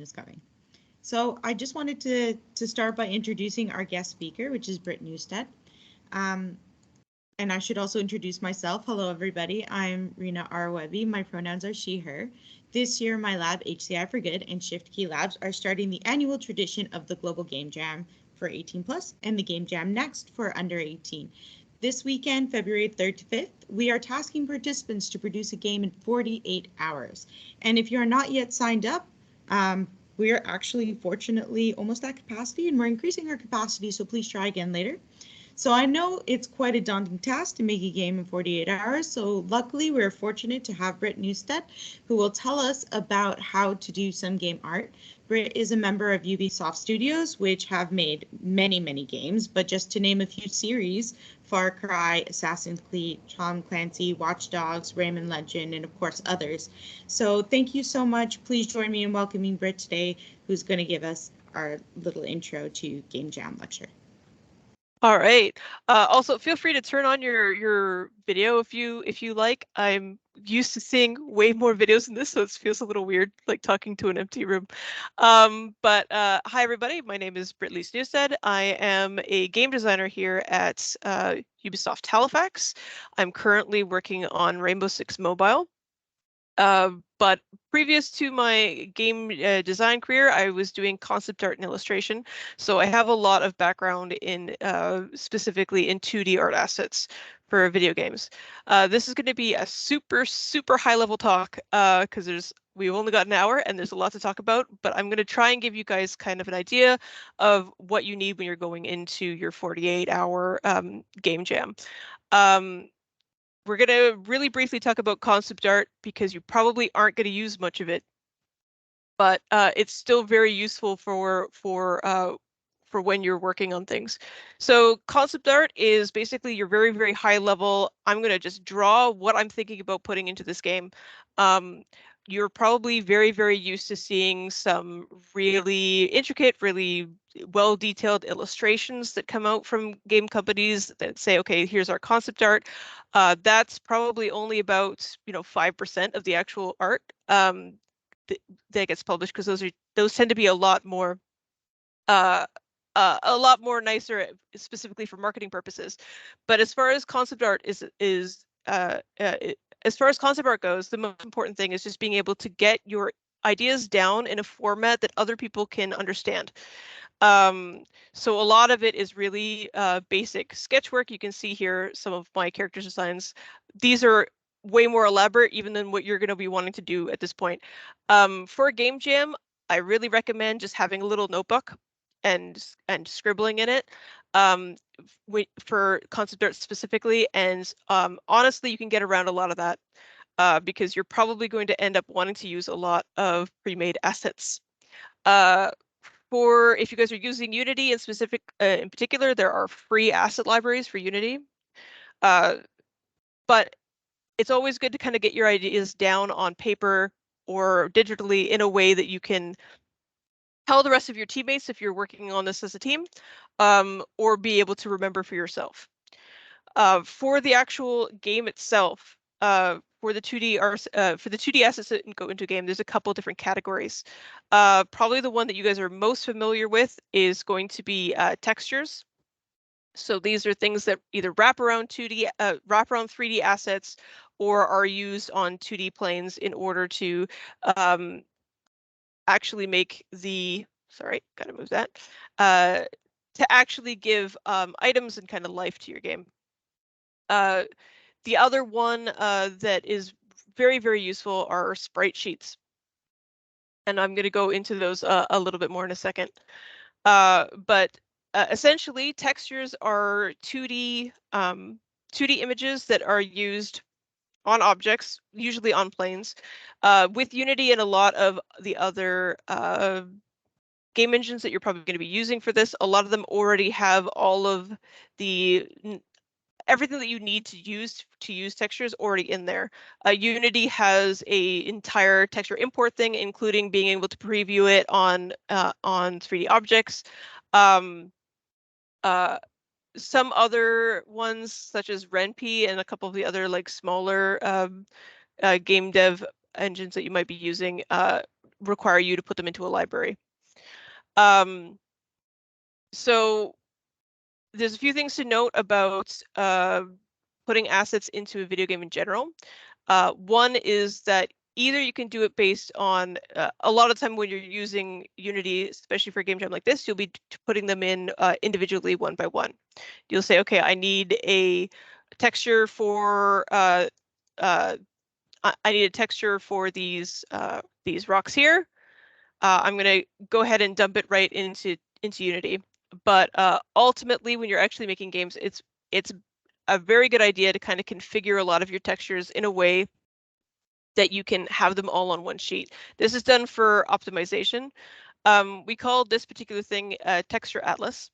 is going. So I just wanted to start by introducing our guest speaker, which is Britt Newstead. Um, and I should also introduce myself. Hello, everybody. I'm Rena R. Webby. My pronouns are she, her. This year, my lab, HCI for Good, and ShiftKey Labs are starting the annual tradition of the Global Game Jam for 18 plus and the Game Jam Next for under 18. This weekend, February 3rd to 5th, we are tasking participants to produce a game in 48 hours. And if you're not yet signed up, we are actually, fortunately, almost at capacity, and we're increasing our capacity, so please try again later. So I know it's quite a daunting task to make a game in 48 hours, so luckily we're fortunate to have Britt Newstead, who will tell us about how to do some game art. Britt is a member of Ubisoft Studios, which have made many, many games, but just to name a few series, Far Cry, Assassin's Creed, Tom Clancy, Watch Dogs, Rayman Legend, and of course others. So thank you so much. Please join me in welcoming Britt today, who's going to give us our little intro to Game Jam lecture. All right. Also, feel free to turn on your video if you like. I'm used to seeing way more videos than this, so it feels a little weird, like talking to an empty room. But hi, everybody. My name is Britt Newstead. I am a game designer here at Ubisoft Halifax. I'm currently working on Rainbow Six Mobile. But previous to my game design career, I was doing concept art and illustration. So I have a lot of background in specifically in 2D art assets for video games. This is going to be a super high level talk because we've only got an hour and there's a lot to talk about, but I'm going to try and give you guys kind of an idea of what you need when you're going into your 48-hour game jam. We're going to really briefly talk about concept art because you probably aren't going to use much of it, but it's still very useful for when you're working on things. So concept art is basically your very high level. I'm going to just draw what I'm thinking about putting into this game. You're probably very used to seeing some really intricate, really well-detailed illustrations that come out from game companies that say, okay, here's our concept art. That's probably only about 5% of the actual art that gets published, because those tend to be a lot more nicer, specifically for marketing purposes. But as far as concept art as far as concept art goes, the most important thing is just being able to get your ideas down in a format that other people can understand. So a lot of it is really basic sketch work. You can see here some of my character designs. These are way more elaborate even than what you're going to be wanting to do at this point. For a game jam, I really recommend just having a little notebook and scribbling in it for concept art specifically. And honestly, you can get around a lot of that because you're probably going to end up wanting to use a lot of pre-made assets. For if you guys are using Unity in particular, there are free asset libraries for Unity. But it's always good to kind of get your ideas down on paper or digitally in a way that you can tell the rest of your teammates if you're working on this as a team, or be able to remember for yourself. For the actual game itself, for the 2D assets that go into a game, there's a couple different categories. Probably the one that you guys are most familiar with is going to be textures. So these are things that either wrap around 3D assets or are used on 2D planes in order to actually make sorry, gotta move that, to actually give items and kind of life to your game. The other one that is very useful are sprite sheets. And I'm going to go into those a little bit more in a second. But essentially, textures are 2D images that are used on objects, usually on planes. With Unity and a lot of the other game engines that you're probably going to be using for this, a lot of them already have all of everything that you need to use textures already in there. Unity has a entire texture import thing, including being able to preview it on 3D objects. Some other ones, such as RenP and a couple of the other like smaller game dev engines that you might be using, require you to put them into a library. So there's a few things to note about putting assets into a video game in general. One is that either you can do it based on a lot of time when you're using Unity, especially for a game jam like this, you'll be putting them in individually one by one. You'll say, okay, I need a texture for I need a texture for these rocks here. I'm going to go ahead and dump it right into Unity. But ultimately, when you're actually making games, it's a very good idea to kind of configure a lot of your textures in a way that you can have them all on one sheet. This is done for optimization. We call this particular thing a texture atlas.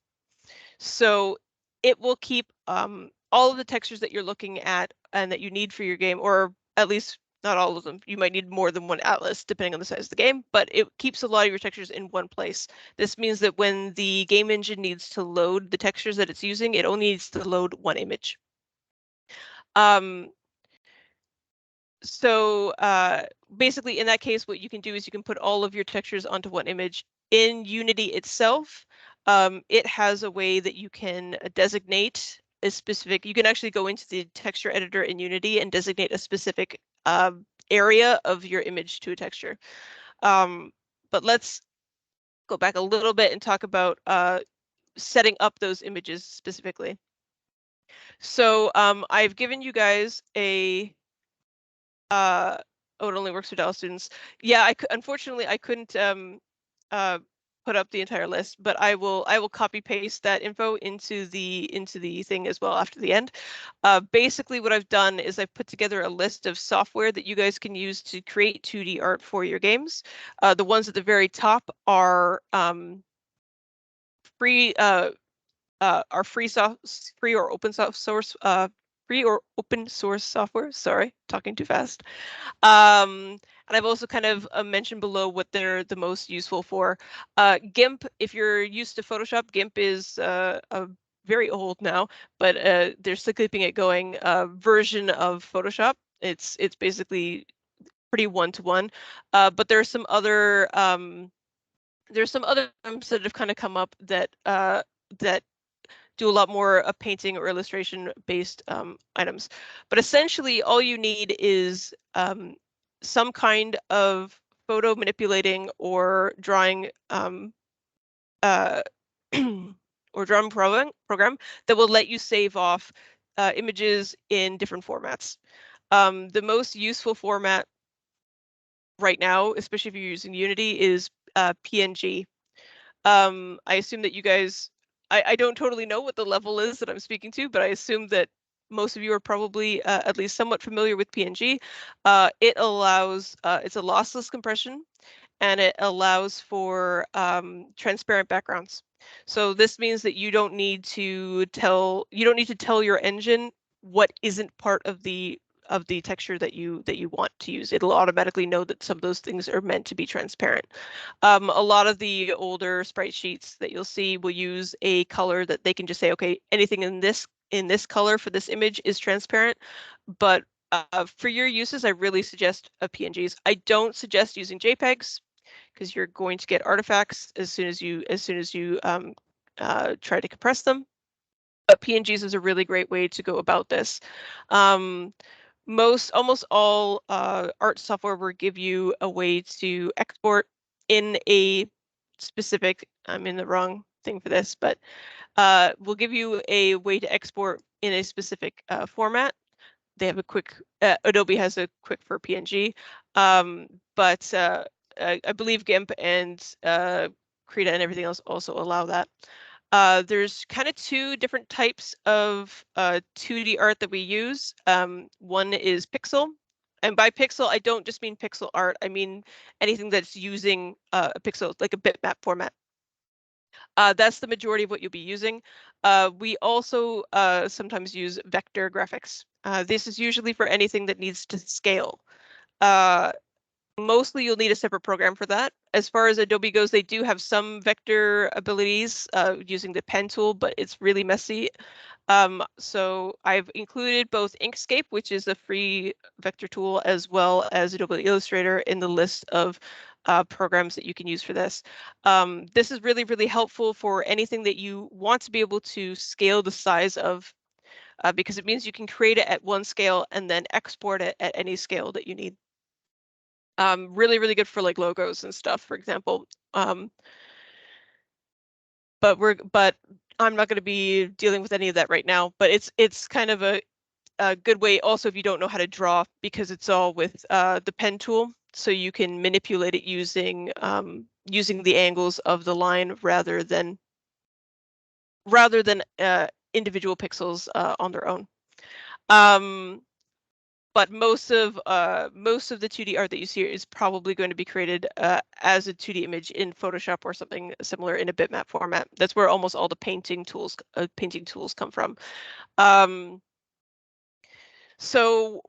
So it will keep all of the textures that you're looking at and that you need for your game, or at least not all of them. You might need more than one atlas depending on the size of the game, but it keeps a lot of your textures in one place. This means that when the game engine needs to load the textures that it's using, it only needs to load one image. So basically, in that case, what you can do is you can put all of your textures onto one image. In Unity itself, it has a way that you can designate a specific, you can actually go into the texture editor in Unity and designate a specific area of your image to a texture. But let's go back a little bit and talk about setting up those images specifically. So I've given you guys a oh, it only works for Dalhousie students. Yeah, unfortunately I couldn't put up the entire list, but I will copy paste that info into the thing as well after the end. Basically what I've done is I've put together a list of software that you guys can use to create 2D art for your games. The ones at the very top are free free or open source software. Sorry, talking too fast. And I've also kind of mentioned below what they're the most useful for. GIMP, if you're used to Photoshop, GIMP is a very old now, but they're still keeping it going version of Photoshop. It's basically pretty one-to-one, but there's some other that have kind of come up that that do a lot more painting or illustration based items. But essentially all you need is some kind of photo manipulating or drawing or drawing program that will let you save off images in different formats. The most useful format right now, especially if you're using Unity, is PNG. I assume that you guys, I don't totally know what the level is that I'm speaking to, but I assume that most of you are probably at least somewhat familiar with PNG. It allows, it's a lossless compression, and it allows for transparent backgrounds. So this means that you don't need to tell your engine what isn't part of the texture that you want to use. It'll automatically know that some of those things are meant to be transparent. A lot of the older sprite sheets that you'll see will use a color that they can just say, okay, anything in this color for this image is transparent. But for your uses, I really suggest PNGs. I don't suggest using JPEGs because you're going to get artifacts as soon as you try to compress them. But PNGs is a really great way to go about this. Almost all art software will give you a way to export in a specific, I'm in the wrong thing for this, but we'll give you a way to export in a specific format. They have a quick, Adobe has a quick for PNG, but I believe GIMP and Krita and everything else also allow that. There's kind of two different types of 2D art that we use. One is pixel. And by pixel, I don't just mean pixel art. I mean anything that's using a pixel, like a bitmap format. That's the majority of what you'll be using. We also sometimes use vector graphics. This is usually for anything that needs to scale. Mostly you'll need a separate program for that. As far as Adobe goes, they do have some vector abilities using the pen tool, but it's really messy. So I've included both Inkscape, which is a free vector tool, as well as Adobe Illustrator in the list of programs that you can use for this. This is really, really helpful for anything that you want to be able to scale the size of, because it means you can create it at one scale and then export it at any scale that you need. Really, really good for like logos and stuff, for example. But I'm not going to be dealing with any of that right now. But it's kind of a good way also if you don't know how to draw, because it's all with the pen tool, so you can manipulate it using the angles of the line rather than individual pixels on their own. But most of the 2D art that you see is probably going to be created as a 2D image in Photoshop or something similar in a bitmap format. That's where almost all the painting tools come from. So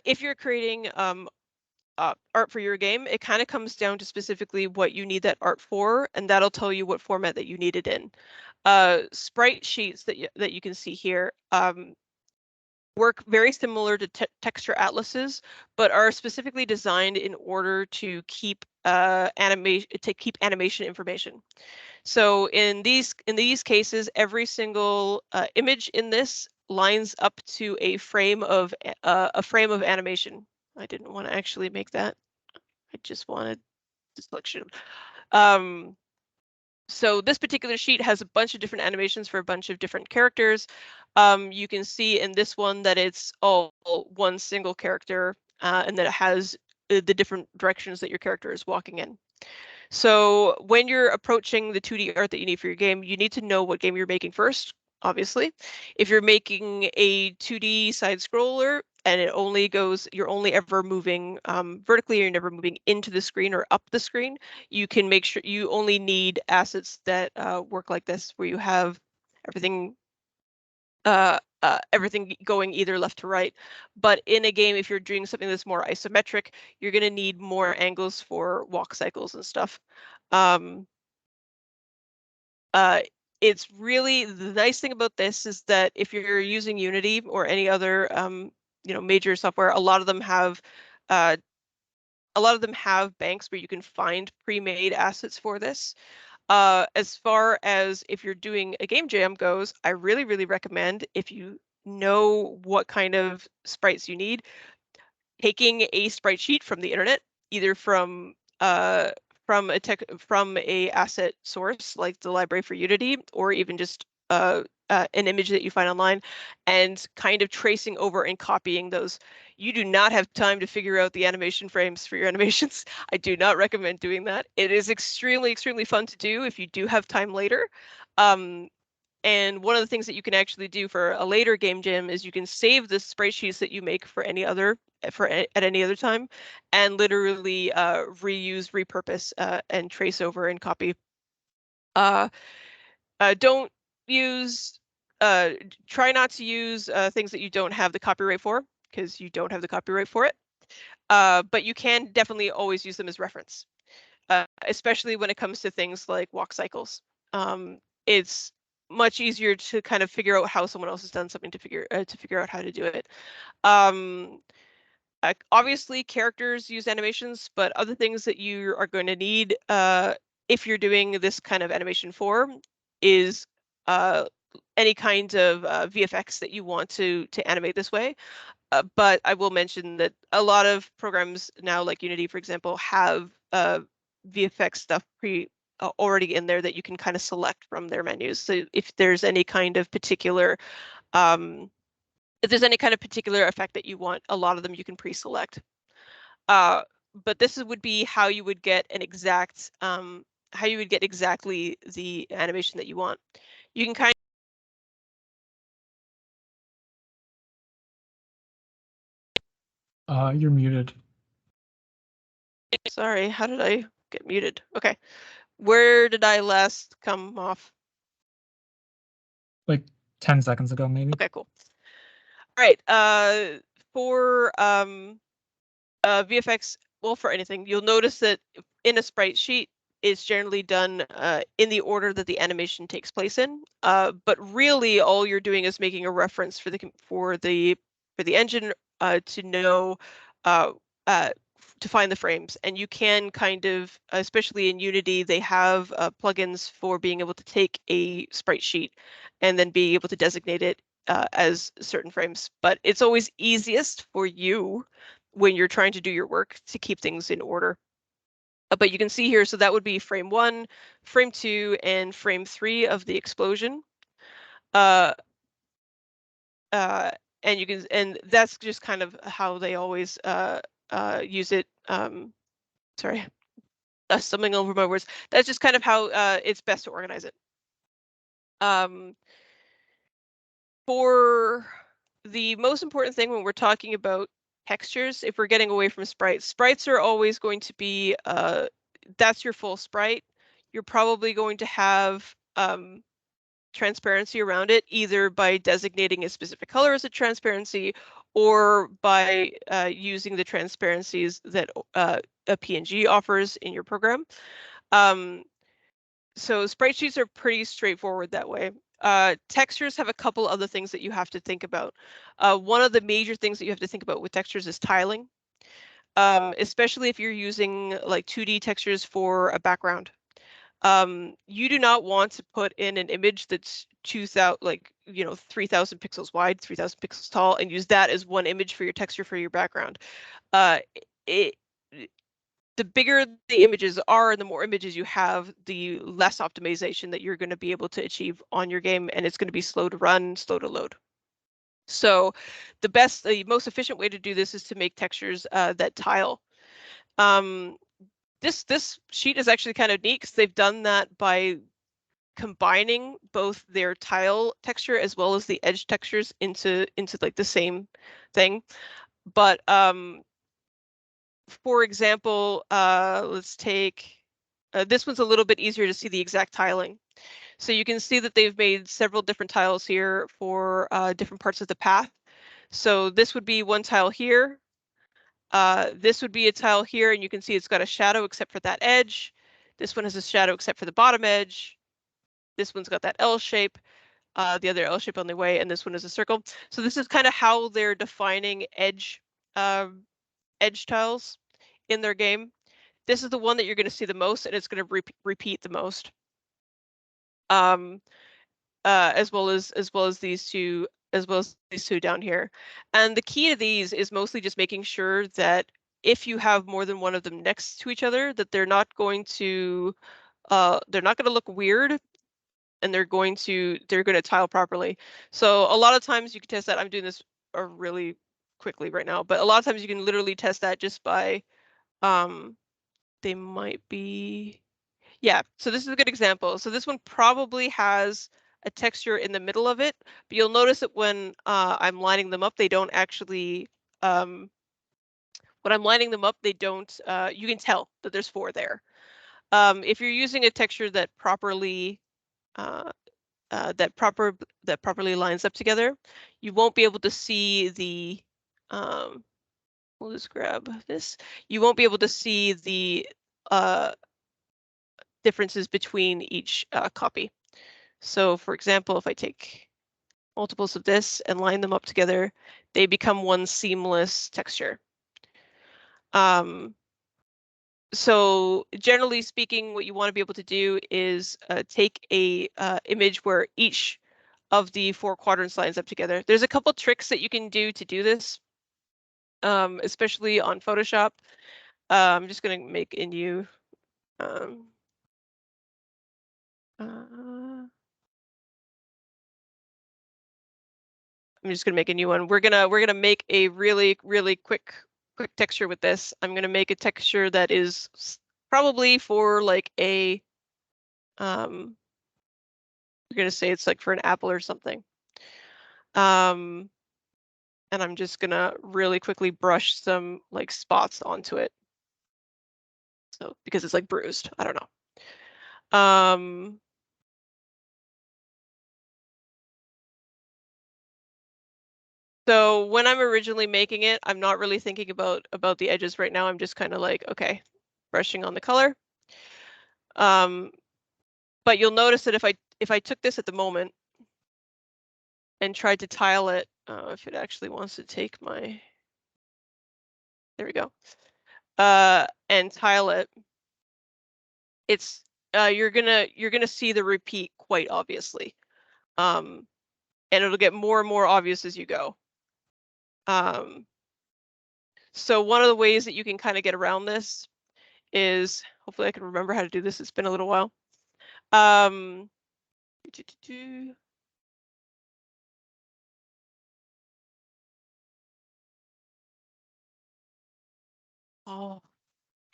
if you're creating art for your game, it kind of comes down to specifically what you need that art for, and that'll tell you what format that you need it in. Sprite sheets that you can see here work very similar to texture atlases, but are specifically designed in order to keep animation information. So in these cases, every single image in this lines up to a frame of animation. I didn't want to actually make that. I just wanted the selection. So this particular sheet has a bunch of different animations for a bunch of different characters. You can see in this one that it's all one single character, and that it has the different directions that your character is walking in. So when you're approaching the 2D art that you need for your game, you need to know what game you're making first, obviously. If you're making a 2D side scroller and you're only ever moving vertically, or you're never moving into the screen or up the screen, you can make sure you only need assets that work like this, where you have everything everything going either left to right. But in a game, if you're doing something that's more isometric, you're going to need more angles for walk cycles and stuff. It's really, the nice thing about this is that if you're using Unity or any other major software, a lot of them have banks where you can find pre-made assets for this. As far as if you're doing a game jam goes, I really, really recommend, if you know what kind of sprites you need, taking a sprite sheet from the internet, either from a asset source like the library for Unity, or even just an image that you find online, and kind of tracing over and copying those. You do not have time to figure out the animation frames for your animations. I do not recommend doing that. It is extremely, extremely fun to do if you do have time later. And one of the things that you can actually do for a later game jam is you can save the sprite sheets that you make for any other at any other time, and literally reuse, repurpose, and trace over and copy. Don't use try not to use things that you don't have the copyright for, because you don't have the copyright for it. But you can definitely always use them as reference, especially when it comes to things like walk cycles. It's much easier to kind of figure out how someone else has done something to figure out how to do it. Obviously, characters use animations, but other things that you are going to need if you're doing this kind of animation for is any kind of VFX that you want to animate this way. But I will mention that a lot of programs now, like Unity, for example, have VFX stuff already in there that you can kind of select from their menus. So if there's any kind of particular effect that you want, a lot of them you can pre-select. But this would be how you would get exactly the animation that you want. You can kind of you're muted. Sorry, how did I get muted? Okay. Where did I last come off? Like 10 seconds ago, maybe. Okay, cool. All right. For VFX, well, for anything, you'll notice that in a sprite sheet, it's generally done in the order that the animation takes place in. But really, all you're doing is making a reference for the engine to know to find the frames, and you can kind of, especially in Unity, they have plugins for being able to take a sprite sheet and then be able to designate it as certain frames. But it's always easiest for you when you're trying to do your work to keep things in order. But you can see here, so that would be frame 1, frame 2, and frame 3 of the explosion. And you can, and that's just kind of how they always use it. Sorry, stumbling over my words. That's just kind of how it's best to organize it. For the most important thing when we're talking about textures, if we're getting away from sprites, sprites are always going to be, that's your full sprite. You're probably going to have transparency around it, either by designating a specific color as a transparency or by using the transparencies that a PNG offers in your program. So sprite sheets are pretty straightforward that way. Textures have a couple other things that you have to think about. One of the major things that you have to think about with textures is tiling, especially if you're using like 2D textures for a background. You do not want to put in an image that's 2,000, like, 3,000 pixels wide, 3,000 pixels tall, and use that as one image for your texture for your background. The bigger the images are and the more images you have, the less optimization that you're going to be able to achieve on your game, and it's going to be slow to run, slow to load. So the most efficient way to do this is to make textures that tile. This sheet is actually kind of neat because they've done that by combining both their tile texture as well as the edge textures into like the same thing. But for example, let's take this one's a little bit easier to see the exact tiling. So you can see that they've made several different tiles here for different parts of the path. So this would be one tile here. This would be a tile here, and you can see it's got a shadow except for that edge. This one has a shadow except for the bottom edge. This one's got that L shape, the other L shape on the way, and this one is a circle. So this is kind of how they're defining edge tiles in their game. This is the one that you're going to see the most, and it's going to repeat the most. As well as these two down here. And the key to these is mostly just making sure that if you have more than one of them next to each other, that they're not going to look weird, and they're going to tile properly. So a lot of times you can test that. I'm doing this really quickly right now, but a lot of times you can literally test that just by they might be, yeah, so this is a good example. So this one probably has a texture in the middle of it, but you'll notice that when I'm lining them up, they don't actually, when I'm lining them up, they don't, you can tell that there's 4 there. If you're using a texture that properly properly lines up together, you won't be able to see the, we'll just grab this. You won't be able to see the differences between each copy. So for example, if I take multiples of this and line them up together, they become one seamless texture. So generally speaking, what you want to be able to do is take a image where each of the 4 quadrants lines up together. There's a couple tricks that you can do to do this, especially on Photoshop. I'm just going to make a new I'm just gonna make a new one. We're gonna make a really quick texture with this. I'm gonna make a texture that is probably for like a we're gonna say it's like for an apple or something. And I'm just gonna really quickly brush some like spots onto it. So because it's like bruised, I don't know. So when I'm originally making it, I'm not really thinking about the edges right now. I'm just kind of like, okay, brushing on the color. But you'll notice that if I took this at the moment and tried to tile it, if it actually wants to take my, there we go. and tile it, it's you're gonna see the repeat quite obviously. And it'll get more and more obvious as you go. So one of the ways that you can kind of get around this is, hopefully I can remember how to do this. It's been a little while. Oh,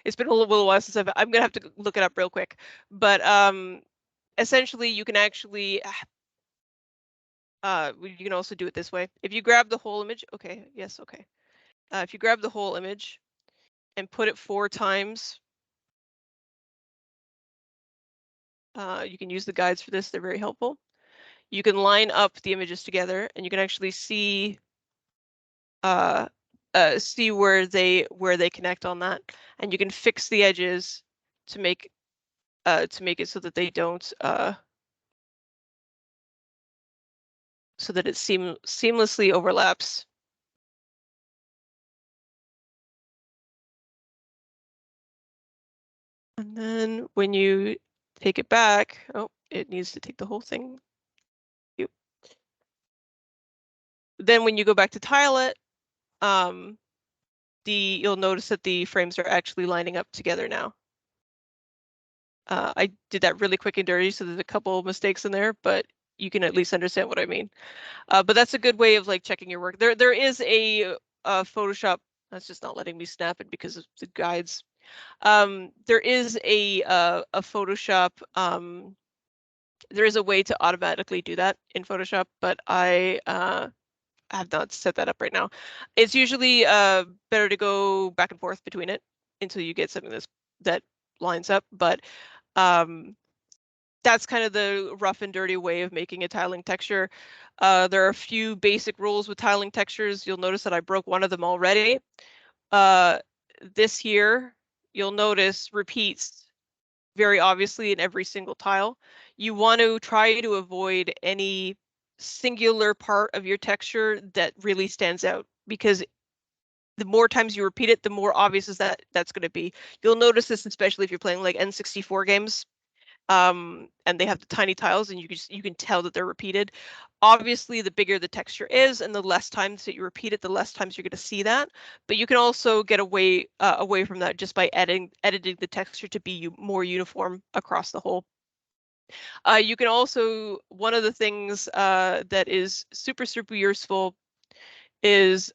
it's been a little while since I'm gonna have to look it up real quick. But essentially you can actually you can also do it this way. If you grab the whole image, okay, yes, okay. If you grab the whole image and put it 4 times, you can use the guides for this, they're very helpful. You can line up the images together and you can actually see see where they connect on that, and you can fix the edges to make it so that they don't so that it seamlessly overlaps. And then when you take it back, oh, it needs to take the whole thing. Then when you go back to tile it, you'll notice that the frames are actually lining up together now. I did that really quick and dirty, so there's a couple mistakes in there, but you can at least understand what I mean. But that's a good way of like checking your work. There is a Photoshop. That's just not letting me snap it because of the guides. There is a Photoshop. There is a way to automatically do that in Photoshop, but I have not set that up right now. It's usually better to go back and forth between it until you get something that lines up. But that's kind of the rough and dirty way of making a tiling texture. There are a few basic rules with tiling textures. You'll notice that I broke one of them already. This here, you'll notice, repeats very obviously in every single tile. You want to try to avoid any singular part of your texture that really stands out, because the more times you repeat it, the more obvious is that's going to be. You'll notice this especially if you're playing like N64 games. And they have the tiny tiles and you can tell that they're repeated. Obviously, the bigger the texture is and the less times that you repeat it, the less times you're going to see that. But you can also get away from that just by editing the texture to be more uniform across the whole. You can also, one of the things that is super useful is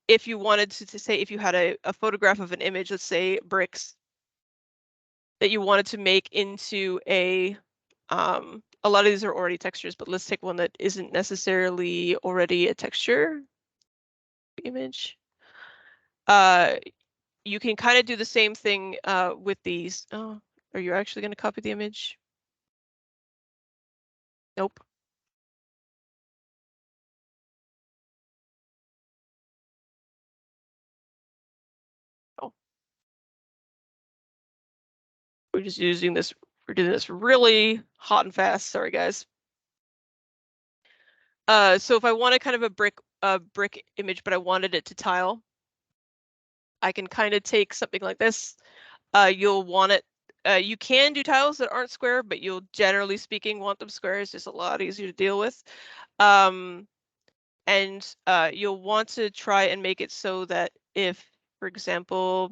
if you wanted to say, if you had a photograph of an image, let's say bricks, that you wanted to make into a lot of these are already textures, but let's take one that isn't necessarily already a texture image. You can kind of do the same thing with these. Oh, are you actually going to copy the image? Nope. Oh. We're just using this, we're doing this really hot and fast. Sorry, guys. So if I wanted kind of a brick image, but I wanted it to tile, I can kind of take something like this. You'll want it. You can do tiles that aren't square, but you'll generally speaking want them square. It's just a lot easier to deal with. And you'll want to try and make it so that if, for example,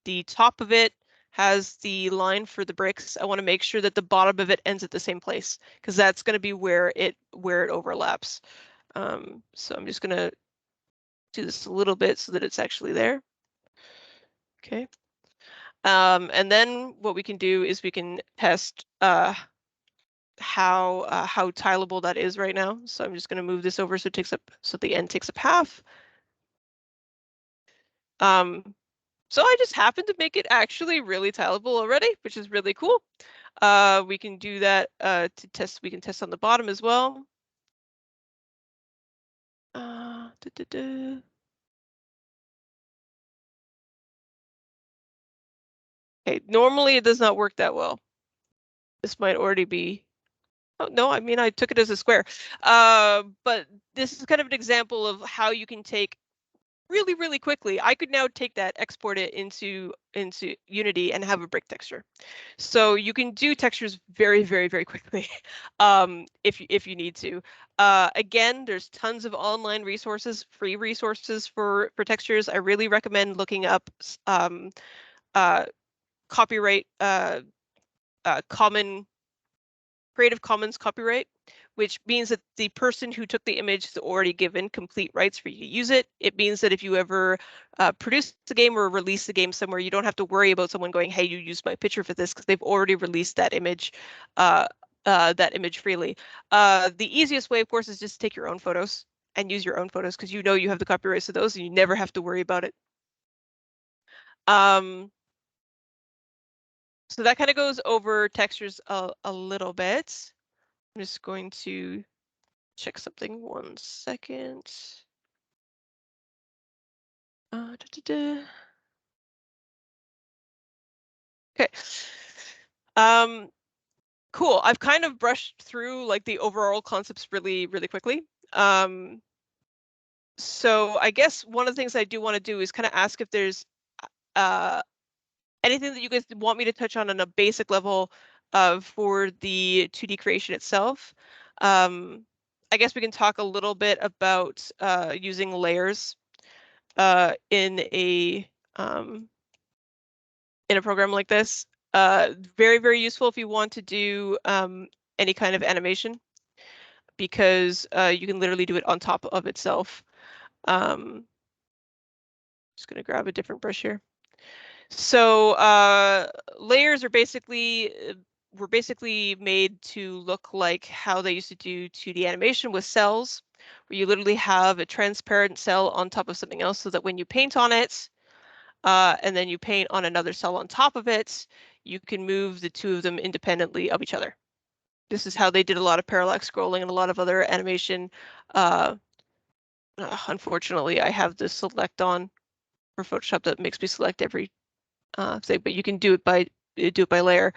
the top of it has the line for the bricks, I want to make sure that the bottom of it ends at the same place, because that's going to be where it overlaps. So I'm just going to do this a little bit so that it's actually there. Okay. And then what we can do is we can test how tileable that is right now. So I'm just going to move this over so it takes up, so the end takes up half. So I just happened to make it actually really tileable already, which is really cool. We can do that to test. We can test on the bottom as well. Okay, normally it does not work that well. This might already be. Oh, no, I mean, I took it as a square. But this is kind of an example of how you can take really, really quickly, I could now take that, export it into Unity and have a brick texture. So you can do textures very, very, very quickly if you need to. Again, there's tons of online resources, free resources for textures. I really recommend looking up copyright, Creative Commons copyright, which means that the person who took the image is already given complete rights for you to use it. It means that if you ever produce the game or release the game somewhere, you don't have to worry about someone going, "Hey, you used my picture for this," because they've already released that image freely. The easiest way, of course, is just take your own photos and use your own photos because you know you have the copyrights to those and you never have to worry about it. So that kind of goes over textures a little bit. I'm just going to check something 1 second. Okay. Cool. I've kind of brushed through like the overall concepts really, really quickly. So I guess one of the things I do want to do is kind of ask if there's anything that you guys want me to touch on a basic level for the 2D creation itself. I guess we can talk a little bit about using layers in a program like this. Very, very useful if you want to do any kind of animation, because you can literally do it on top of itself. Just going to grab a different brush here. So layers are were basically made to look like how they used to do 2D animation with cells, where you literally have a transparent cell on top of something else, so that when you paint on it, and then you paint on another cell on top of it, you can move the two of them independently of each other. This is how they did a lot of parallax scrolling and a lot of other animation. Unfortunately, I have the select on for Photoshop that makes me select every thing, but you can do it by layer.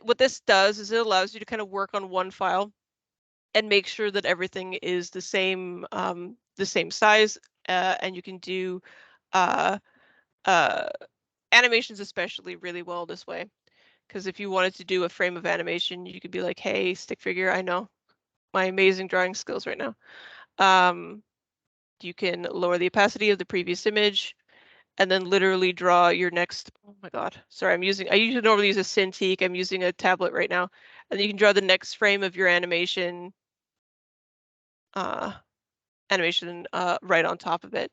What this does is it allows you to kind of work on one file and make sure that everything is the same size, and you can do animations especially really well this way. Because if you wanted to do a frame of animation, you could be like, "Hey, stick figure, I know my amazing drawing skills right now." You can lower the opacity of the previous image, and then literally draw your next. Oh my God, sorry, I usually normally use a Cintiq. I'm using a tablet right now, and you can draw the next frame of your animation. Right on top of it.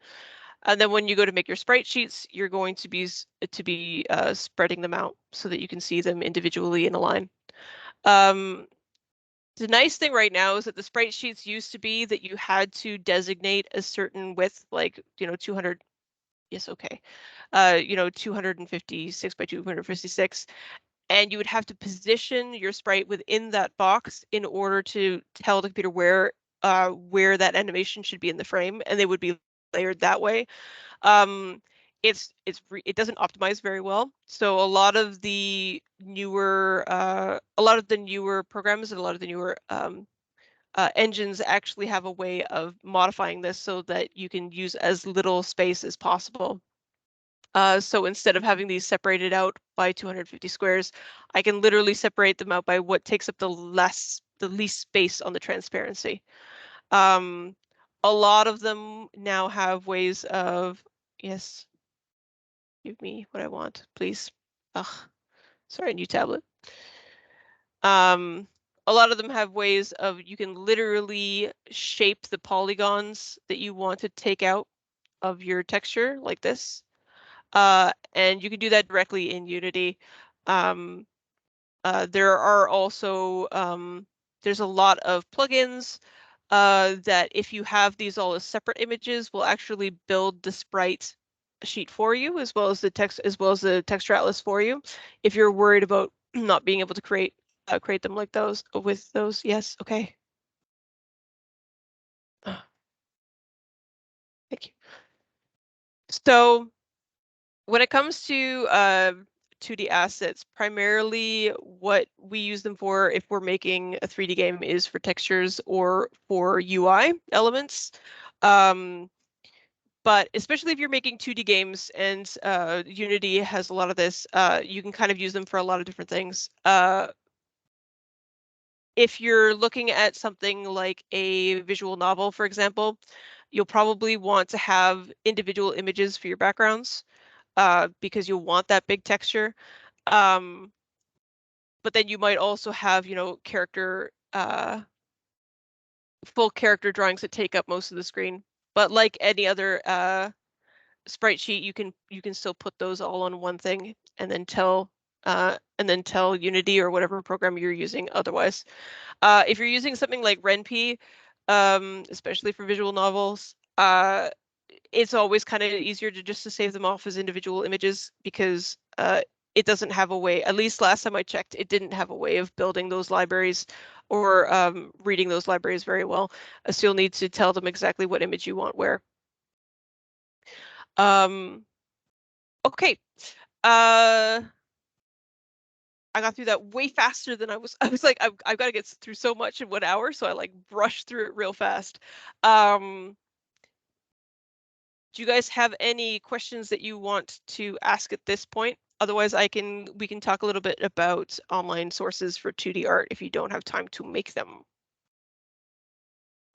And then when you go to make your sprite sheets, you're going to be spreading them out so that you can see them individually in a line. The nice thing right now is that the sprite sheets used to be that you had to designate a certain width, like 200. Yes, okay. 256 by 256, and you would have to position your sprite within that box in order to tell the computer where that animation should be in the frame, and they would be layered that way. It doesn't optimize very well. So a lot of the newer programs and a lot of the newer engines actually have a way of modifying this so that you can use as little space as possible. So instead of having these separated out by 250 squares, I can literally separate them out by what takes up the least space on the transparency. A lot of them now have ways of, yes, give me what I want, please. Ugh, sorry, new tablet. A lot of them have ways of, you can literally shape the polygons that you want to take out of your texture like this. And you can do that directly in Unity. There are also, there's a lot of plugins that if you have these all as separate images, will actually build the sprite sheet for you, as well as the texture atlas for you. If you're worried about not being able to create them like those with those, yes, okay. Thank you. So when it comes to 2D assets, primarily what we use them for if we're making a 3D game is for textures or for UI elements. But especially if you're making 2D games, and Unity has a lot of this, you can kind of use them for a lot of different things. If you're looking at something like a visual novel, for example, you'll probably want to have individual images for your backgrounds, because you'll want that big texture. But then you might also have, character, full character drawings that take up most of the screen. But like any other sprite sheet, you can still put those all on one thing and then tell Unity or whatever program you're using otherwise. If you're using something like RenP, especially for visual novels, it's always kind of easier to save them off as individual images, because it doesn't have a way, at least last time I checked, it didn't have a way of building those libraries or reading those libraries very well. So you'll need to tell them exactly what image you want where. Okay. I got through that way faster than I was like, I've got to get through so much in 1 hour, so I like brushed through it real fast. Do you guys have any questions that you want to ask at this point? Otherwise, we can talk a little bit about online sources for 2D art if you don't have time to make them,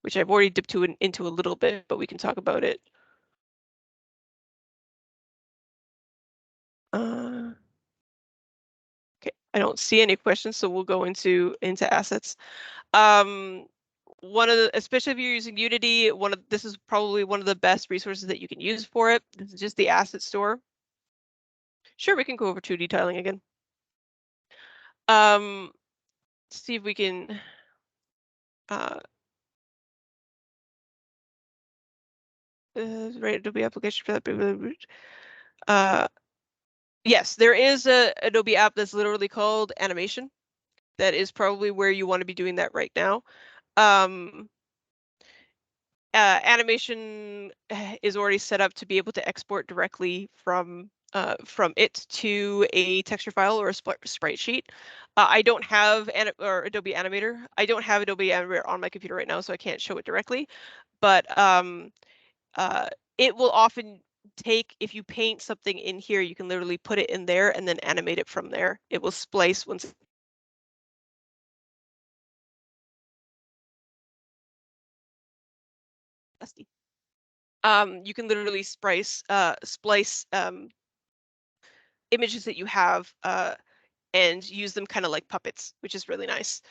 which I've already dipped into a little bit, but we can talk about it. Okay, I don't see any questions, so we'll go into assets. One of the, especially if you're using Unity, this is probably one of the best resources that you can use for it. This is just the asset store. Sure, we can go over 2D tiling again. See if we can right, Adobe application for that. Yes, there is a Adobe app that's literally called Animation. That is probably where you want to be doing that right now. Animation is already set up to be able to export directly from it to a texture file or a sprite sheet. I don't have Adobe Animator. I don't have Adobe Animator on my computer right now, so I can't show it directly. But it will often take, if you paint something in here, you can literally put it in there and then animate it from there. It will splice once. You can literally splice images that you have and use them kind of like puppets, which is really nice.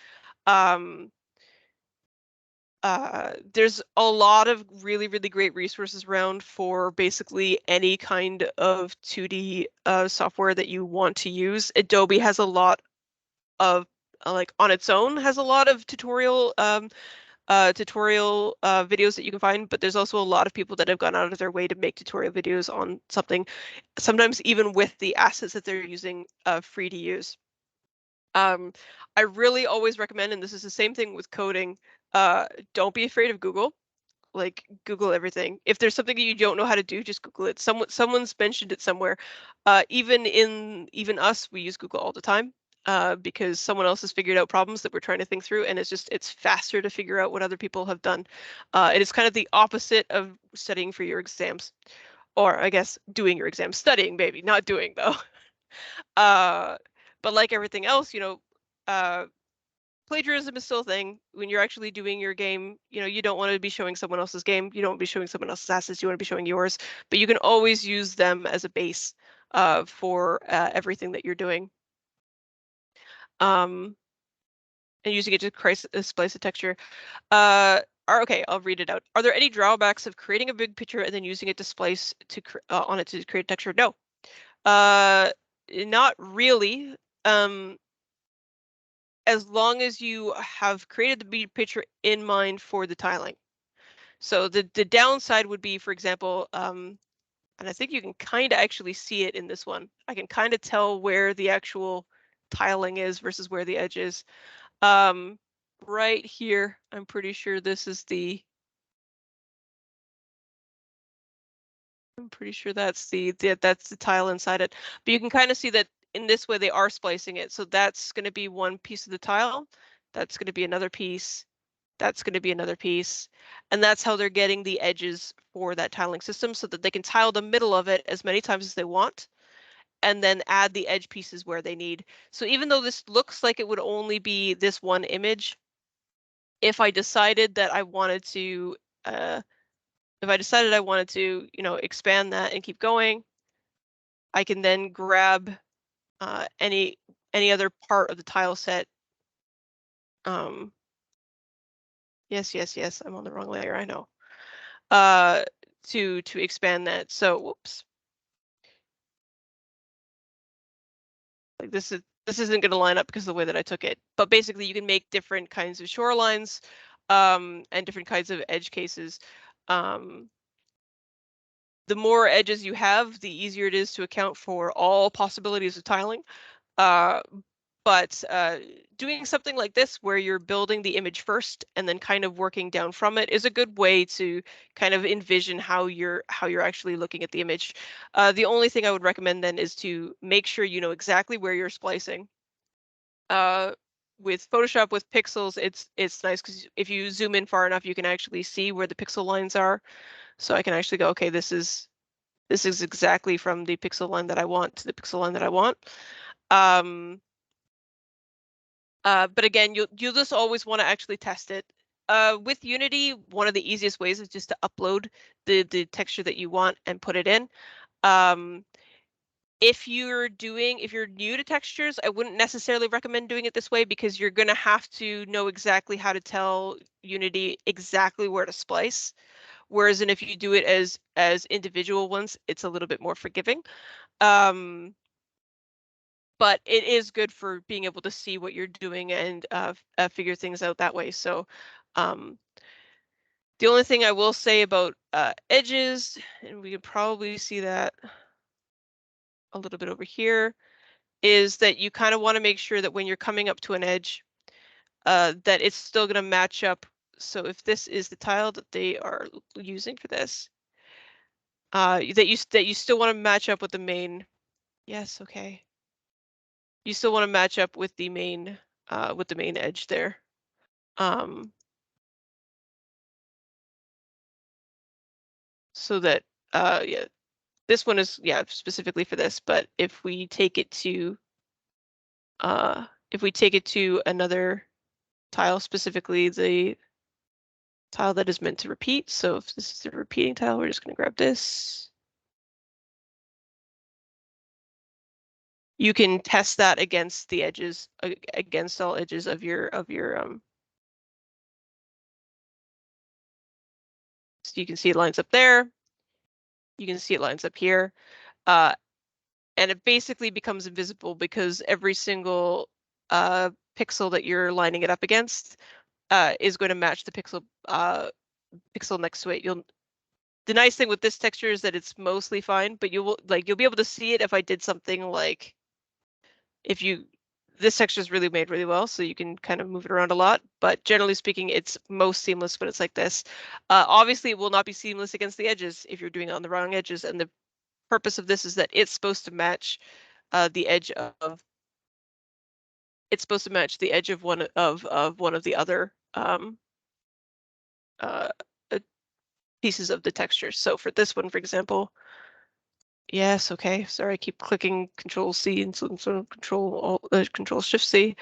There's a lot of really, really great resources around for basically any kind of 2D software that you want to use. Adobe has a lot of, like on its own, has a lot of tutorial videos that you can find, but there's also a lot of people that have gone out of their way to make tutorial videos on something, sometimes even with the assets that they're using free to use. I really always recommend, and this is the same thing with coding, don't be afraid of Google. Like, Google everything. If there's something that you don't know how to do, just Google it. Someone's mentioned it somewhere. Even us, we use Google all the time because someone else has figured out problems that we're trying to think through, and it's faster to figure out what other people have done. And it's kind of the opposite of studying for your exams, or I guess doing your exams, studying maybe, not doing though. But like everything else, plagiarism is still a thing. When you're actually doing your game, you don't want to be showing someone else's game. You don't want to be showing someone else's assets. You want to be showing yours. But you can always use them as a base for everything that you're doing. And using it to splice a texture. Okay, I'll read it out. Are there any drawbacks of creating a big picture and then using it to splice on it to create a texture? No. Not really. As long as you have created the big picture in mind for the tiling. So the downside would be, for example, and I think you can kind of actually see it in this one. I can kind of tell where the actual tiling is versus where the edge is. Right here, I'm pretty sure this is I'm pretty sure that's that's the tile inside it. But you can kind of see that in this way they are splicing it. So that's going to be one piece of the tile. That's going to be another piece. That's going to be another piece. And that's how they're getting the edges for that tiling system so that they can tile the middle of it as many times as they want and then add the edge pieces where they need. So even though this looks like it would only be this one image, if I decided that I wanted to, you know, expand that and keep going, I can then grab any other part of the tile set. Yes, I'm on the wrong layer, I know. To expand that. So, whoops. Like this isn't going to line up because of the way that I took it. But basically, you can make different kinds of shorelines and different kinds of edge cases. The more edges you have, the easier it is to account for all possibilities of tiling. But doing something like this where you're building the image first and then kind of working down from it is a good way to kind of envision how you're actually looking at the image. The only thing I would recommend then is to make sure you know exactly where you're splicing. With Photoshop, with pixels, it's nice because if you zoom in far enough, you can actually see where the pixel lines are. So I can actually go, okay, this is exactly from the pixel line that I want to the pixel line that I want. But again, you'll just always want to actually test it. With Unity, one of the easiest ways is just to upload the texture that you want and put it in. If you're new to textures, I wouldn't necessarily recommend doing it this way because you're going to have to know exactly how to tell Unity exactly where to splice. Whereas if you do it as individual ones, it's a little bit more forgiving. But it is good for being able to see what you're doing and figure things out that way. So the only thing I will say about edges, and we can probably see that a little bit over here, is that you kind of want to make sure that when you're coming up to an edge, that it's still going to match up. So if this is the tile that they are using for this, that you still want to match up with the main. Yes, okay. You still want to match up with the main edge there. So that yeah, this one is specifically for this, but if we take it to another tile, specifically the tile that is meant to repeat. So if this is a repeating tile, we're just going to grab this. You can test that against the edges, against all edges of your so you can see it lines up there. You can see it lines up here. And it basically becomes invisible because every single pixel that you're lining it up against is going to match the pixel next to it. The nice thing with this texture is that it's mostly fine, but you'll be able to see it if I did something like this texture is really made really well, so you can kind of move it around a lot. But generally speaking, it's most seamless when it's like this. Obviously, it will not be seamless against the edges if you're doing it on the wrong edges, and the purpose of this is that it's supposed to match the edge of one of the other pieces of the texture. So for this one, for example, yes, okay, sorry, I keep clicking Control C and sort of Control Shift C.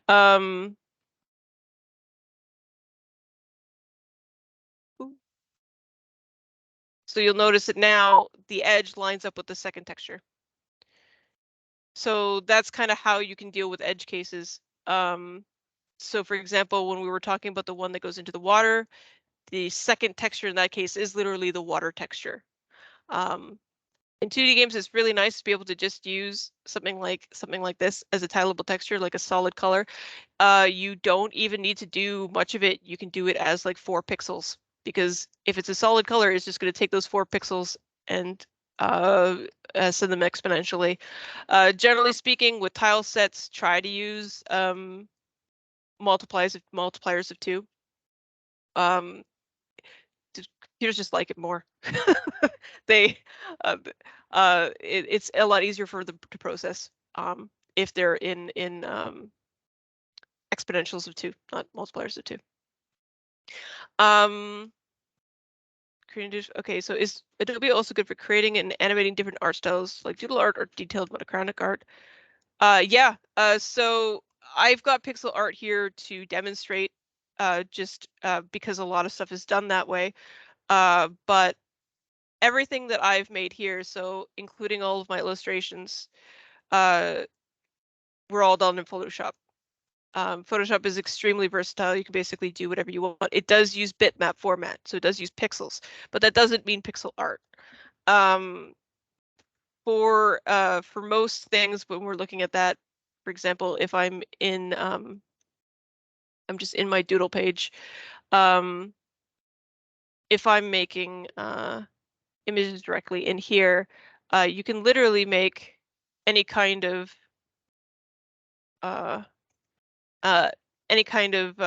So you'll notice that now the edge lines up with the second texture. So that's kind of how you can deal with edge cases. So for example, when we were talking about the one that goes into the water, the second texture in that case is literally the water texture. In 2D games, it's really nice to be able to just use something like this as a tileable texture, like a solid color. You don't even need to do much of it. You can do it as like 4 pixels, because if it's a solid color, it's just going to take those 4 pixels and send them exponentially. Generally speaking, with tile sets, try to use multipliers of 2. Computers just like it more. It's a lot easier for them to process if they're in exponentials of 2, not multipliers of 2. Okay, so is Adobe also good for creating and animating different art styles like doodle art or detailed monochronic art? Yeah. So I've got pixel art here to demonstrate, just because a lot of stuff is done that way. But everything that I've made here, so including all of my illustrations, were all done in Photoshop. Photoshop is extremely versatile. You can basically do whatever you want. It does use bitmap format, so it does use pixels, but that doesn't mean pixel art. For most things, when we're looking at that, for example, if I'm in, I'm just in my doodle page. If I'm making images directly in here, you can literally make any kind of uh, uh, any kind of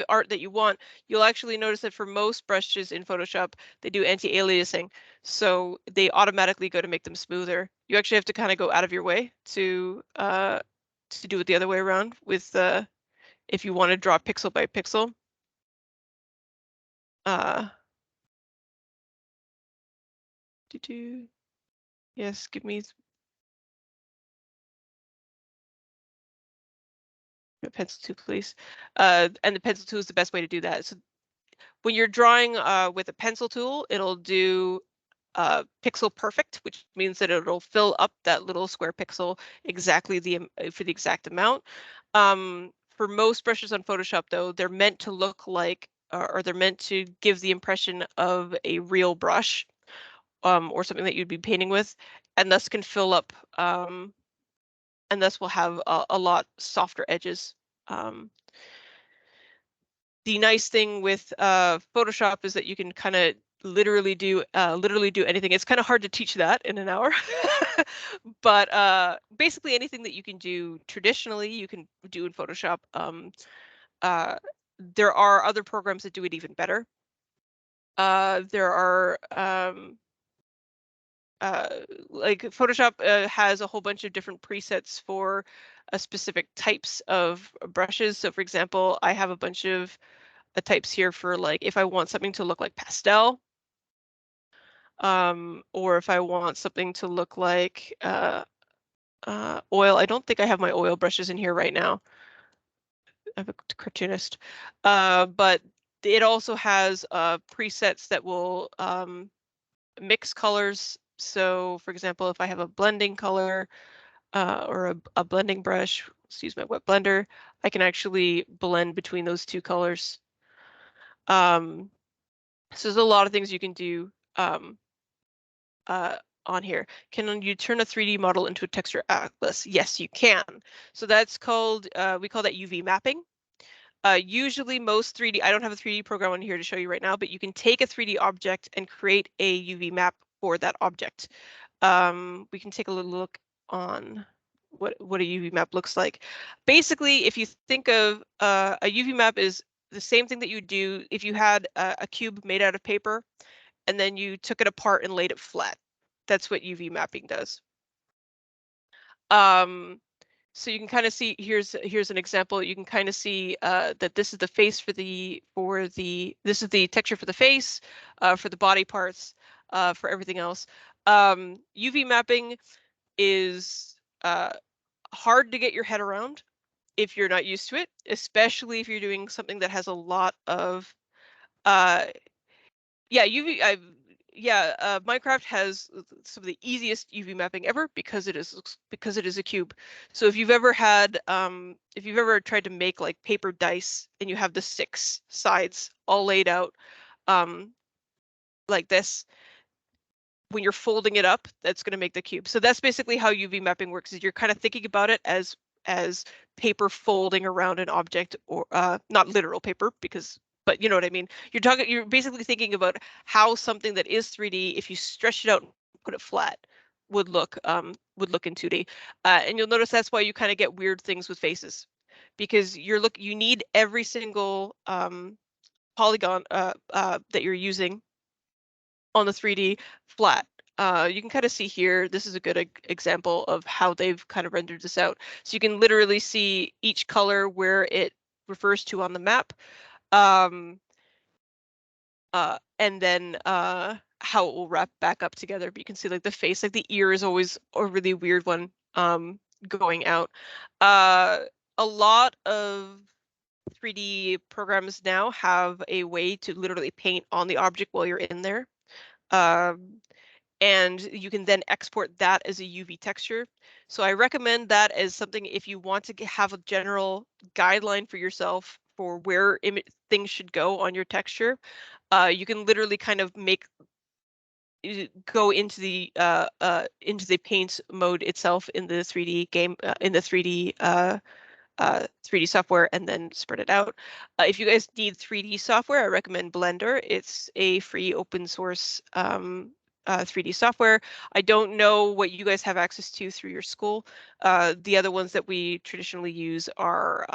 art that you want. You'll actually notice that for most brushes in Photoshop, they do anti-aliasing, so they automatically go to make them smoother. You actually have to kind of go out of your way to do it the other way around with if you want to draw pixel by pixel. Yes, give me a pencil tool, please. And the pencil tool is the best way to do that. So when you're drawing with a pencil tool, it'll do pixel perfect, which means that it'll fill up that little square pixel exactly for the exact amount. For most brushes on Photoshop, though, they're meant to look like, or they're meant to give the impression of a real brush, or something that you'd be painting with, and thus can fill up, and thus will have a lot softer edges. The nice thing with Photoshop is that you can kind of literally do anything. It's kind of hard to teach that in an hour, but basically anything that you can do traditionally, you can do in Photoshop. There are other programs that do it even better. There are like Photoshop has a whole bunch of different presets for specific types of brushes. So for example, I have a bunch of types here for like if I want something to look like pastel, or if I want something to look like oil. I don't think I have my oil brushes in here right now. I'm a cartoonist, but it also has presets that will mix colors. So for example, if I have a blending color or a blending brush, let's use my wet blender, I can actually blend between those two colors. So there's a lot of things you can do on here. Can you turn a 3D model into a texture atlas? Yes, you can. So that's called, we call that UV mapping. Usually most 3D, I don't have a 3D program on here to show you right now, but you can take a 3D object and create a UV map for that object. We can take a little look on what a UV map looks like. Basically, if you think of a UV map is the same thing that you do if you had a cube made out of paper and then you took it apart and laid it flat. That's what UV mapping does. So you can kind of see, here's an example. You can kind of see that this is the face this is the texture for the face, for the body parts, for everything else. UV mapping is hard to get your head around if you're not used to it, especially if you're doing something that has a lot of yeah, Minecraft has some of the easiest UV mapping ever because it is a cube. So if you've ever tried to make like paper dice and you have the 6 sides all laid out like this, when you're folding it up, that's going to make the cube. So that's basically how UV mapping works, is you're kind of thinking about it as paper folding around an object, or not literal paper, but you know what I mean. You're basically thinking about how something that is 3D, if you stretch it out and put it flat, would look in 2D. And you'll notice that's why you kind of get weird things with faces, because you need every single polygon that you're using on the 3D flat. You can kind of see here, this is a good example of how they've kind of rendered this out. So you can literally see each color where it refers to on the map. And then how it will wrap back up together. But you can see like the face, like the ear is always a really weird one going out. A lot of 3D programs now have a way to literally paint on the object while you're in there. And you can then export that as a UV texture. So I recommend that as something if you want to have a general guideline for yourself for where things should go on your texture. You can literally kind of go into the paint mode itself in the 3D game in the 3D software and then spread it out. If you guys need 3D software, I recommend Blender. It's a free open source 3D software. I don't know what you guys have access to through your school. The other ones that we traditionally use are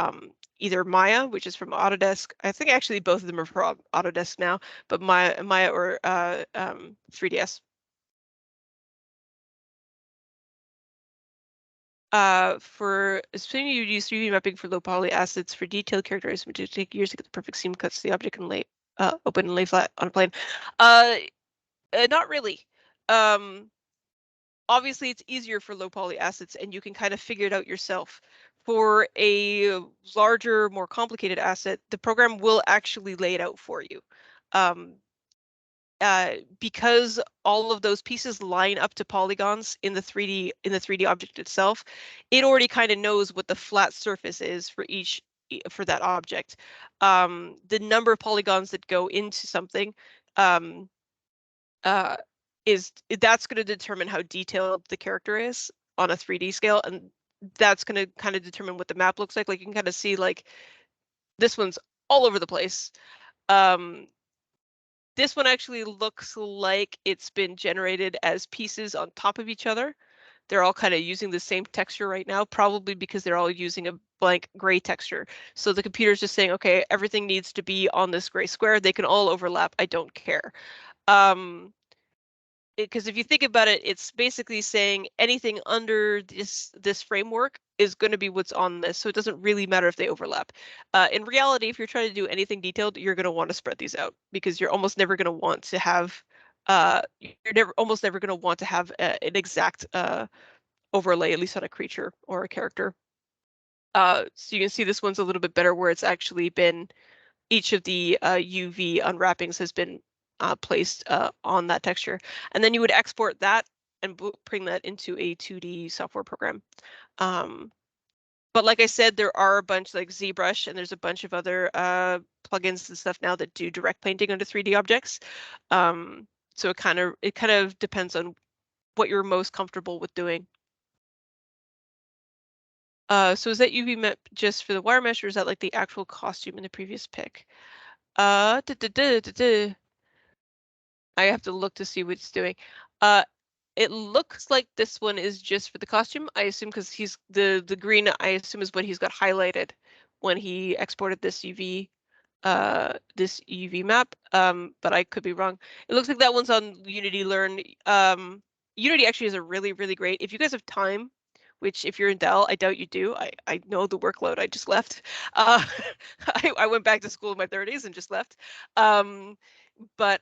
either Maya, which is from Autodesk. I think actually both of them are from Autodesk now, but Maya or 3ds. For assuming you use 3D mapping for low poly assets for detailed characterization, which would take years to get the perfect seam cuts to the object and lay open and lay flat on a plane. Not really. Obviously, it's easier for low poly assets, and you can kind of figure it out yourself. For a larger, more complicated asset, the program will actually lay it out for you. Because all of those pieces line up to polygons in the 3D object itself, it already kind of knows what the flat surface is for that object. The number of polygons that go into something that's going to determine how detailed the character is on a 3D scale, and that's going to kind of determine what the map looks like. Like you can kind of see like this one's all over the place. This one actually looks like it's been generated as pieces on top of each other. They're all kind of using the same texture right now, probably because they're all using a blank gray texture. So the computer's just saying, okay, everything needs to be on this gray square. They can all overlap. I don't care. Because if you think about it, it's basically saying anything under this framework is going to be what's on this. So it doesn't really matter if they overlap. In reality, if you're trying to do anything detailed, you're going to want to spread these out because you're almost never going to want to have almost never going to want to have an exact overlay, at least on a creature or a character. So you can see this one's a little bit better where it's actually been each of the UV unwrappings has been placed on that texture. And then you would export that and bring that into a 2D software program. But like I said, there are a bunch like ZBrush and there's a bunch of other plugins and stuff now that do direct painting onto 3D objects. So it kind of depends on what you're most comfortable with doing. So is that UV map just for the wire mesh, or is that like the actual costume in the previous pic? I have to look to see what it's doing. It looks like this one is just for the costume. I assume because he's the green, I assume is what he's got highlighted when he exported this UV map. But I could be wrong. It looks like that one's on Unity Learn. Unity actually is a really, really great. If you guys have time, which if you're in Dell, I doubt you do. I know the workload. I just left. I went back to school in my 30s and just left. But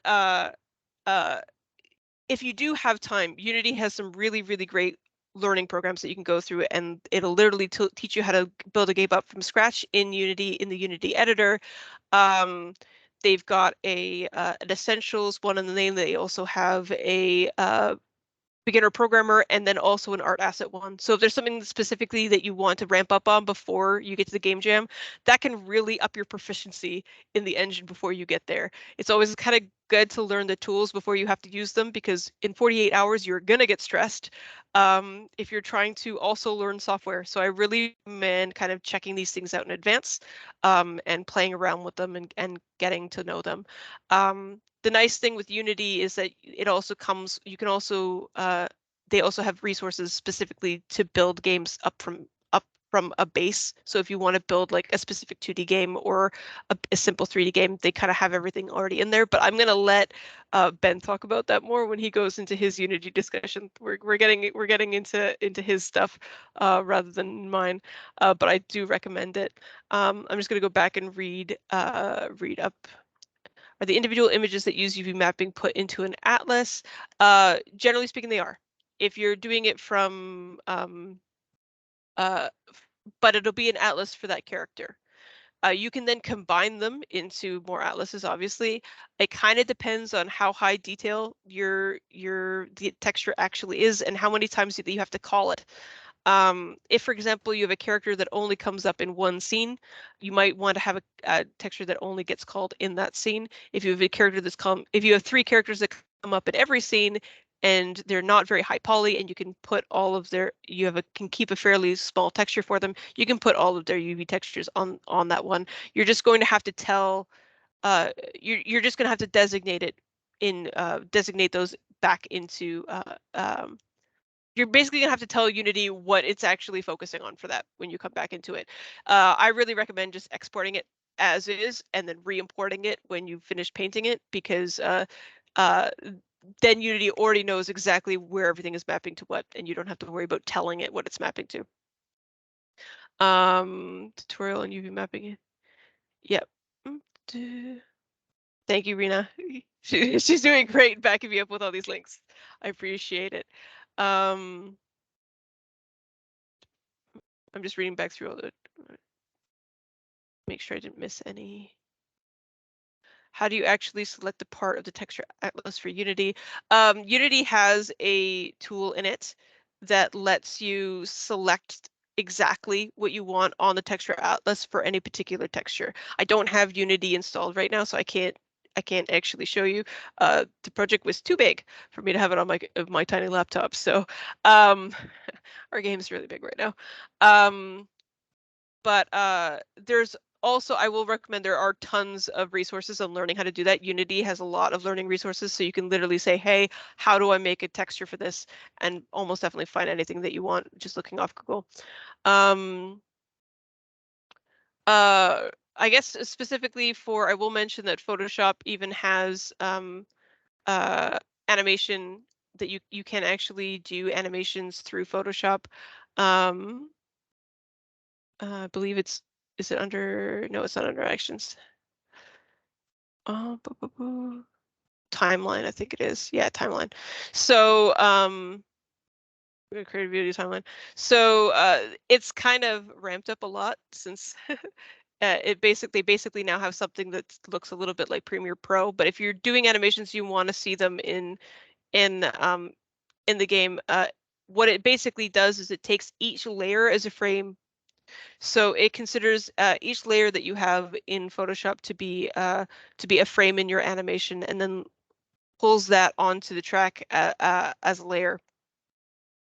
if you do have time, Unity has some really, really great learning programs that you can go through, and it'll literally teach you how to build a game up from scratch in Unity, in the Unity editor. They've got an essentials one in the name. They also have a beginner programmer and then also an art asset one. So if there's something specifically that you want to ramp up on before you get to the game jam, that can really up your proficiency in the engine before you get there. It's always kind of good to learn the tools before you have to use them, because in 48 hours you're gonna get stressed if you're trying to also learn software. So I really recommend kind of checking these things out in advance and playing around with them and getting to know them. The nice thing with Unity is that it also comes, you can also, they also have resources specifically to build games up from a base. So if you want to build like a specific 2D game or a simple 3D game, they kind of have everything already in there. But I'm going to let Ben talk about that more when he goes into his Unity discussion. We're getting into his stuff rather than mine. But I do recommend it. I'm just going to go back and read up. Are the individual images that use UV mapping put into an atlas? Generally speaking, they are. If you're doing it from but it'll be an atlas for that character. You can then combine them into more atlases, obviously. It kind of depends on how high detail the texture actually is and how many times you have to call it. If, for example, you have a character that only comes up in one scene, you might want to have a texture that only gets called in that scene. If you have a character if you have 3 characters that come up in every scene, and they're not very high poly, and you can put all of can keep a fairly small texture for them, you can put all of their UV textures on that one. You're just going to have to tell, you're just going to have to designate those back into you're basically gonna have to tell Unity what it's actually focusing on for that when you come back into it. I really recommend just exporting it as is and then re-importing it when you finish painting it, because then Unity already knows exactly where everything is mapping to what, and you don't have to worry about telling it what it's mapping to. Tutorial on UV mapping. Yep. Thank you, Rena. She's doing great backing me up with all these links. I appreciate it. I'm just reading back through all the, make sure I didn't miss any. How do you actually select a part of the texture atlas for Unity? Unity has a tool in it that lets you select exactly what you want on the texture atlas for any particular texture. I don't have Unity installed right now, so I can't actually show you. The project was too big for me to have it on my tiny laptop. So our game is really big right now. But there's also, I will recommend, there are tons of resources on learning how to do that. Unity has a lot of learning resources, so you can literally say, hey, how do I make a texture for this? And almost definitely find anything that you want just looking off Google. I guess specifically I will mention that Photoshop even has animation that you can actually do animations through Photoshop. I believe is it under, no, it's not under actions. Oh, timeline, I think it is. Yeah, timeline. So we're gonna create a video timeline. So it's kind of ramped up a lot since it basically now have something that looks a little bit like Premiere Pro. But if you're doing animations, you want to see them in the game. What it basically does is it takes each layer as a frame. So it considers each layer that you have in Photoshop to be a frame in your animation, and then pulls that onto the track as a layer.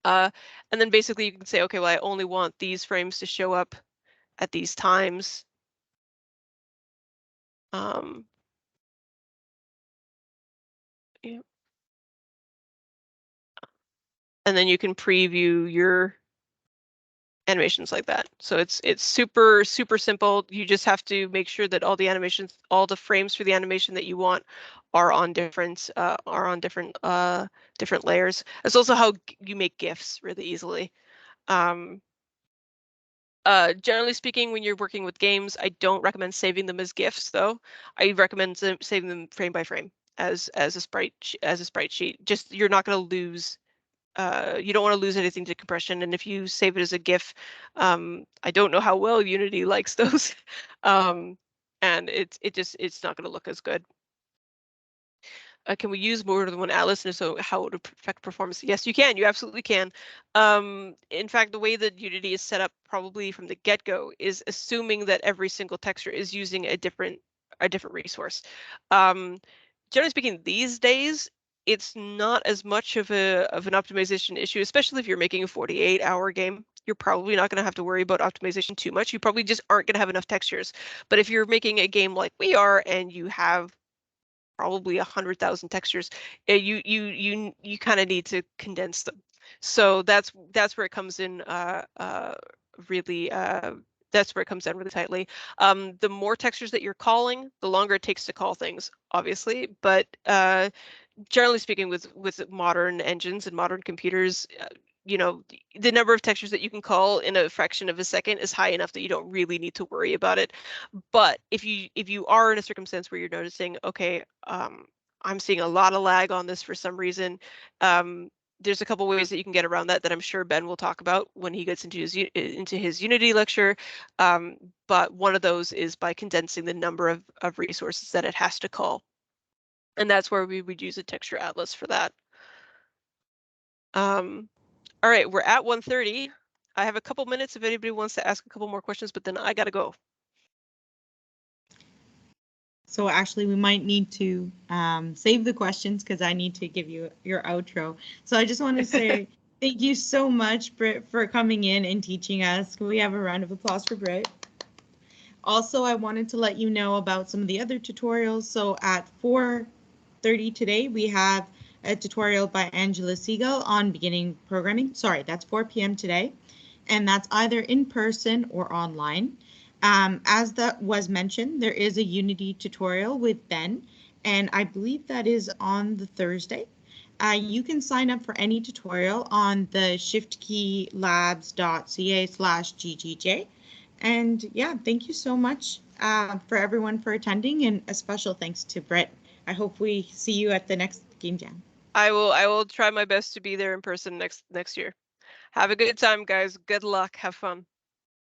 And then basically you can say, okay, well, I only want these frames to show up at these times. Yeah. And then you can preview your animations like that. So it's super simple. You just have to make sure that all the frames for the animation that you want are on different different layers. It's also how you make GIFs really easily. Generally speaking, when you're working with games, I don't recommend saving them as GIFs, though. I recommend saving them frame by frame as a sprite sheet. Just, you're not going to lose. You don't want to lose anything to compression, and if you save it as a GIF, I don't know how well Unity likes those, and it's not going to look as good. Can we use more than one atlas, and so how it would affect performance? Yes, you can. You absolutely can. In fact, the way that Unity is set up, probably from the get-go, is assuming that every single texture is using a different resource. Generally speaking, these days, it's not as much of an optimization issue, especially if you're making a 48-hour game. You're probably not going to have to worry about optimization too much. You probably just aren't going to have enough textures. But if you're making a game like we are, and you have probably 100,000 textures, you kind of need to condense them. So that's where it comes in really that's where it comes down really tightly. The more textures that you're calling, the longer it takes to call things, obviously. But generally speaking, with modern engines and modern computers, you know, the number of textures that you can call in a fraction of a second is high enough that you don't really need to worry about it. But if you are in a circumstance where you're noticing, okay, I'm seeing a lot of lag on this for some reason, there's a couple ways that you can get around that I'm sure Ben will talk about when he gets into his Unity lecture. But one of those is by condensing the number of resources that it has to call. And that's where we would use a texture atlas for that. All right, we're at 1:30. I have a couple minutes if anybody wants to ask a couple more questions, but then I gotta go. So actually, we might need to save the questions because I need to give you your outro. So I just want to say thank you so much, Britt, for coming in and teaching us. Can we have a round of applause for Britt? Also, I wanted to let you know about some of the other tutorials. So at 4:30 today, we have a tutorial by Angela Siegel on beginning programming. Sorry, that's 4 p.m. today. And that's either in person or online. As that was mentioned, there is a Unity tutorial with Ben, and I believe that is on the Thursday. You can sign up for any tutorial on the shiftkeylabs.ca/ggj. And yeah, thank you so much for everyone for attending, and a special thanks to Britt. I hope we see you at the next Game Jam. I will try my best to be there in person next year. Have a good time, guys. Good luck. Have fun.